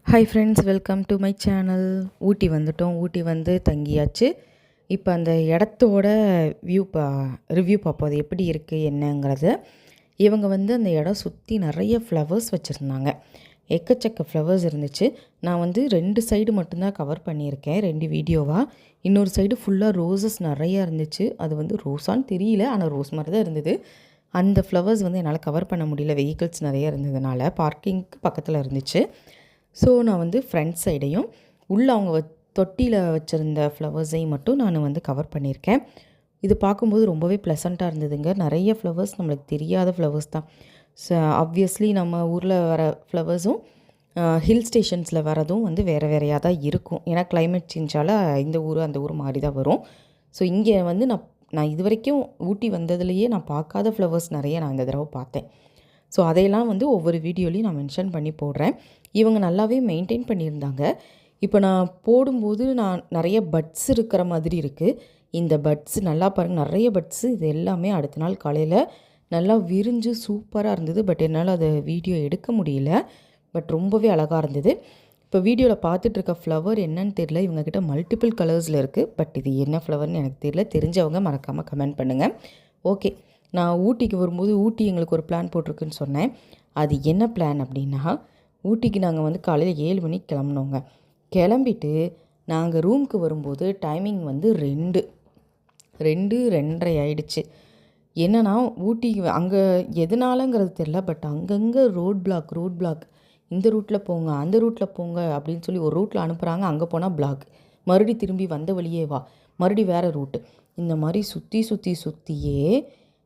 Hi friends, welcome to my channel. Ooty வந்துட்டோம். ஊட்டி வந்து தங்கியாச்சு. இப்போ அந்த இடத்தோட ரிவ்யூ பார்ப்போம். அது எப்படி இருக்குது என்னங்கிறத. இவங்க வந்து அந்த இடம் சுற்றி நிறைய ஃப்ளவர்ஸ் வச்சுருந்தாங்க. எக்கச்சக்க ஃப்ளவர்ஸ் இருந்துச்சு. நான் வந்து 2 சைடு மட்டும்தான் கவர் பண்ணியிருக்கேன், 2 வீடியோவாக. இன்னொரு சைடு ஃபுல்லாக ரோசஸ் நிறையா இருந்துச்சு. அது வந்து ரோஸான்னு தெரியல, ஆனால் ரோஸ் மாதிரி தான் இருந்தது. அந்த ஃப்ளவர்ஸ் வந்து என்னால் கவர் பண்ண முடியல, வெஹிக்கிள்ஸ் நிறைய இருந்ததுனால. பார்க்கிங்க்கு பக்கத்தில் இருந்துச்சு. ஸோ நான் வந்து ஃப்ரண்ட் சைடையும் உள்ளே அவங்க தொட்டியில் வச்சுருந்த ஃப்ளவர்ஸையும் மட்டும் நான் வந்து கவர் பண்ணியிருக்கேன். இது பார்க்கும்போது ரொம்பவே ப்ளசண்ட்டாக இருந்ததுங்க. நிறைய ஃப்ளவர்ஸ் நம்மளுக்கு தெரியாத ஃப்ளவர்ஸ் தான். ஆப்வியஸ்லி நம்ம ஊரில் வர ஃப்ளவர்ஸும் ஹில் ஸ்டேஷன்ஸில் வரதும் வந்து வேறு வேறையாக தான் இருக்கும். ஏன்னா கிளைமேட் சேஞ்சால் இந்த ஊர் அந்த ஊர் மாறி தான் வரும். ஸோ இங்கே வந்து நான் இது வரைக்கும் ஊட்டி வந்ததுலேயே நான் பார்க்காத ஃப்ளவர்ஸ் நிறைய நான் இந்த தடவை பார்த்தேன். ஸோ அதையெல்லாம் வந்து ஒவ்வொரு வீடியோலையும் நான் மென்ஷன் பண்ணி போடுறேன். இவங்க நல்லாவே மெயின்டைன் பண்ணியிருந்தாங்க. இப்போ நான் போடும்போது நான் நிறைய பட்ஸ் இருக்கிற மாதிரி இருக்குது. இந்த பட்ஸ் நல்லா பாருங்கள், நிறைய பட்ஸு. இது எல்லாமே அடுத்த நாள் காலையில் நல்லா விரிஞ்சு சூப்பராக இருந்தது. பட் என்னால் அதை வீடியோ எடுக்க முடியல. பட் ரொம்பவே அழகாக இருந்தது. இப்போ வீடியோவில் பார்த்துட்ருக்க ஃப்ளவர் என்னன்னு தெரியல. இவங்கக்கிட்ட மல்டிபிள் கலர்ஸில் இருக்குது. பட் இது என்ன ஃப்ளவர்னு எனக்கு தெரியல. தெரிஞ்சவங்க மறக்காமல் கமெண்ட் பண்ணுங்கள். ஓகே, நான் ஊட்டிக்கு வரும்போது ஊட்டி எங்களுக்கு ஒரு பிளான் போட்டிருக்குன்னு சொன்னேன். அது என்ன பிளான் அப்படின்னா, ஊட்டிக்கு நாங்கள் வந்து காலையில் 7 மணிக்கு கிளம்புனோங்க. கிளம்பிட்டு நாங்கள் ரூமுக்கு வரும்போது டைமிங் வந்து 2:30 ஆகிடுச்சு. என்னென்னா ஊட்டி அங்கே எதனாலங்கிறது தெரில, பட் அங்கங்கே ரோட் பிளாக். இந்த ரூட்டில் போங்க, அந்த ரூட்டில் போங்க அப்படின்னு சொல்லி ஒரு ரூட்டில் அனுப்புகிறாங்க. அங்கே போனால் பிளாக், மறுபடி திரும்பி வந்த வழியே வா, மறுபடி வேறு ரூட்டு. இந்த மாதிரி சுற்றியே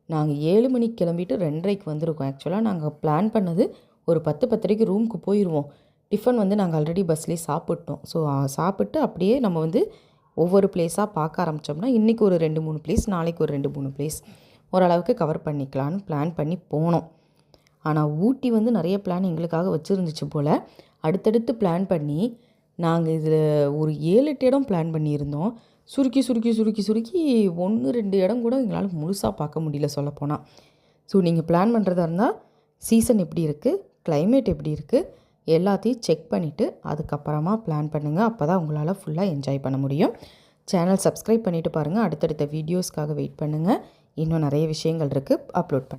நாங்கள் 7 மணிக்கு கிளம்பிட்டு 2:30க்கு வந்திருக்கோம். ஆக்சுவலாக நாங்கள் பிளான் பண்ணது ஒரு 10-10:30க்கு ரூமுக்கு போயிடுவோம். டிஃபன் வந்து நாங்கள் ஆல்ரெடி பஸ்லேயே சாப்பிட்டோம். ஸோ சாப்பிட்டு அப்படியே நம்ம வந்து ஒவ்வொரு பிளேஸாக பார்க்க ஆரம்பித்தோம்னா இன்றைக்கி ஒரு 2-3 பிளேஸ், நாளைக்கு ஒரு 2-3 பிளேஸ் ஓரளவுக்கு கவர் பண்ணிக்கலான்னு பிளான் பண்ணி போனோம். ஆனால் ஊட்டி வந்து நிறைய பிளான் எங்களுக்காக வச்சுருந்துச்சு போல். அடுத்தடுத்து பிளான் பண்ணி நாங்கள் இதில் ஒரு 7-8 இடம் பிளான் பண்ணியிருந்தோம். சுருக்கி 1-2 இடம் கூட எங்களால் முழுசாக பார்க்க முடியல சொல்லப்போனால். ஸோ நீங்கள் பிளான் பண்ணுறதா இருந்தால் சீசன் எப்படி இருக்குது, கிளைமேட் எப்படி இருக்குது, எல்லாத்தையும் செக் பண்ணிவிட்டு அதுக்கப்புறமா பிளான் பண்ணுங்கள். அப்போ தான் உங்களால் ஃபுல்லாக என்ஜாய் பண்ண முடியும். சேனல் சப்ஸ்கிரைப் பண்ணிவிட்டு பாருங்கள். அடுத்தடுத்த வீடியோஸ்க்காக வெயிட் பண்ணுங்கள். இன்னும் நிறைய விஷயங்கள் இருக்குது, அப்லோட் பண்ண